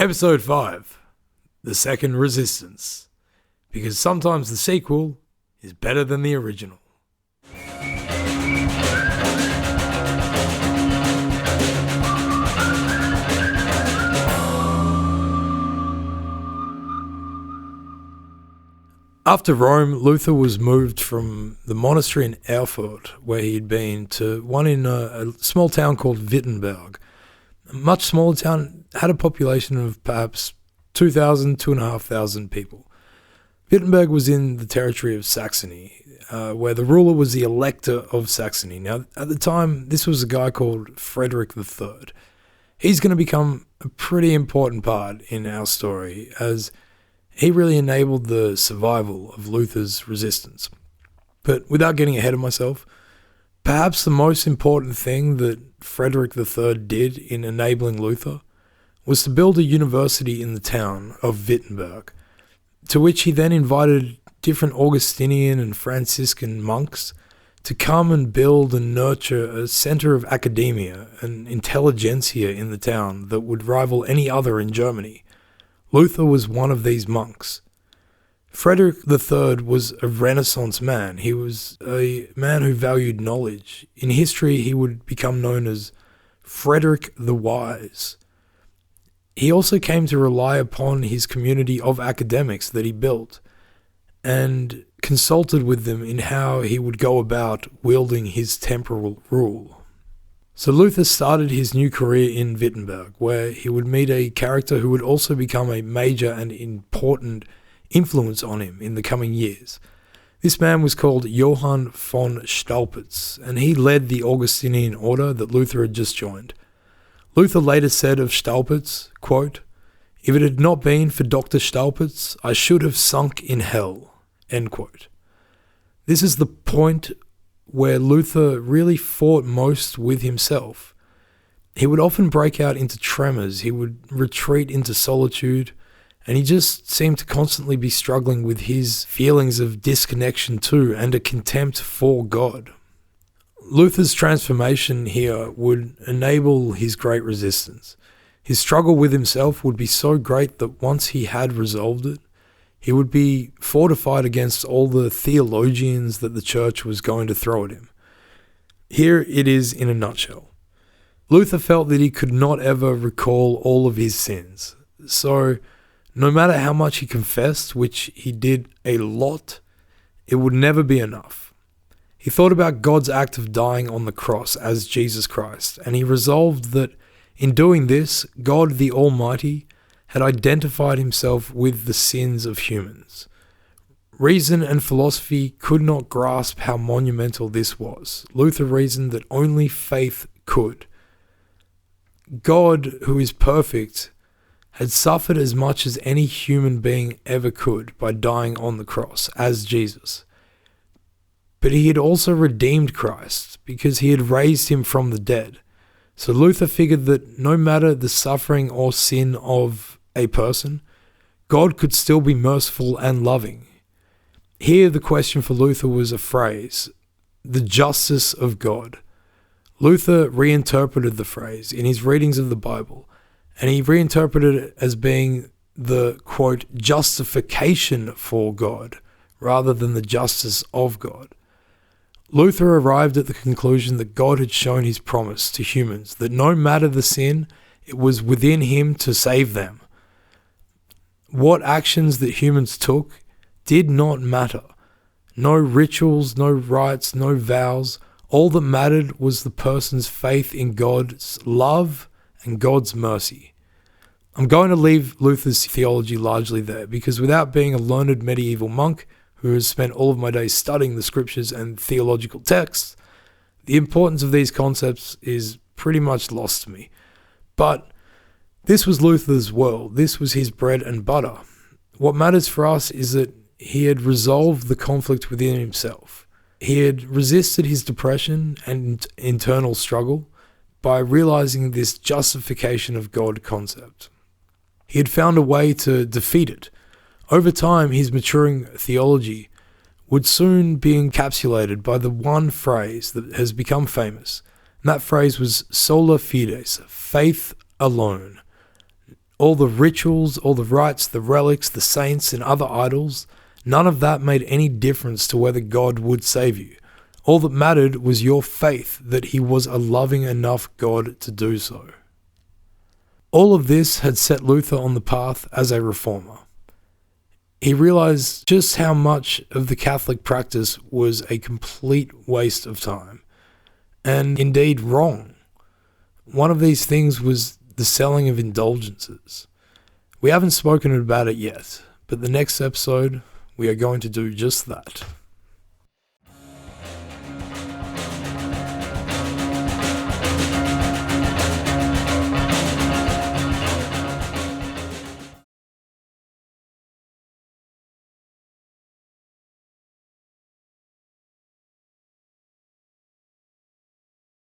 Episode 5, The Second Resistance, because sometimes the sequel is better than the original. After Rome, Luther was moved from the monastery in Erfurt, where he'd been, to one in a small town called Wittenberg. A much smaller town, had a population of perhaps 2,000, 2,500 people. Wittenberg was in the territory of Saxony, where the ruler was the Elector of Saxony. Now, at the time, this was a guy called Frederick III. He's going to become a pretty important part in our story, as he really enabled the survival of Luther's resistance. But without getting ahead of myself, perhaps the most important thing that Frederick III did in enabling Luther was to build a university in the town of Wittenberg, to which he then invited different Augustinian and Franciscan monks to come and build and nurture a center of academia and intelligentsia in the town that would rival any other in Germany. Luther was one of these monks. Frederick III was a Renaissance man. He was a man who valued knowledge. In history, he would become known as Frederick the Wise. He also came to rely upon his community of academics that he built and consulted with them in how he would go about wielding his temporal rule. So Luther started his new career in Wittenberg, where he would meet a character who would also become a major and important influence on him in the coming years. This man was called Johann von Staupitz, and he led the Augustinian order that Luther had just joined. Luther later said of Staupitz, quote, "If it had not been for Dr. Staupitz, I should have sunk in hell," end quote. This is the point where Luther really fought most with himself. He would often break out into tremors, he would retreat into solitude, and he just seemed to constantly be struggling with his feelings of disconnection to and a contempt for God. Luther's transformation here would enable his great resistance. His struggle with himself would be so great that once he had resolved it, he would be fortified against all the theologians that the church was going to throw at him. Here it is in a nutshell. Luther felt that he could not ever recall all of his sins. So, no matter how much he confessed, which he did a lot, it would never be enough. He thought about God's act of dying on the cross as Jesus Christ, and he resolved that in doing this, God the Almighty had identified himself with the sins of humans. Reason and philosophy could not grasp how monumental this was. Luther reasoned that only faith could. God, who is perfect, had suffered as much as any human being ever could by dying on the cross as Jesus. But he had also redeemed Christ because he had raised him from the dead. So Luther figured that no matter the suffering or sin of a person, God could still be merciful and loving. Here the question for Luther was a phrase, the justice of God. Luther reinterpreted the phrase in his readings of the Bible, and he reinterpreted it as being the, quote, justification for God, rather than the justice of God. Luther arrived at the conclusion that God had shown his promise to humans, that no matter the sin, it was within him to save them. What actions that humans took did not matter. No rituals, no rites, no vows. All that mattered was the person's faith in God's love and God's mercy. I'm going to leave Luther's theology largely there, because without being a learned medieval monk who has spent all of my days studying the scriptures and theological texts, the importance of these concepts is pretty much lost to me. But this was Luther's world. This was his bread and butter. What matters for us is that he had resolved the conflict within himself. He had resisted his depression and internal struggle by realizing this justification of God concept. He had found a way to defeat it. Over time, his maturing theology would soon be encapsulated by the one phrase that has become famous. And that phrase was sola fides, faith alone. All the rituals, all the rites, the relics, the saints, and other idols, none of that made any difference to whether God would save you. All that mattered was your faith that he was a loving enough God to do so. All of this had set Luther on the path as a reformer. He realized just how much of the Catholic practice was a complete waste of time, and indeed wrong. One of these things was the selling of indulgences. We haven't spoken about it yet, but the next episode we are going to do just that.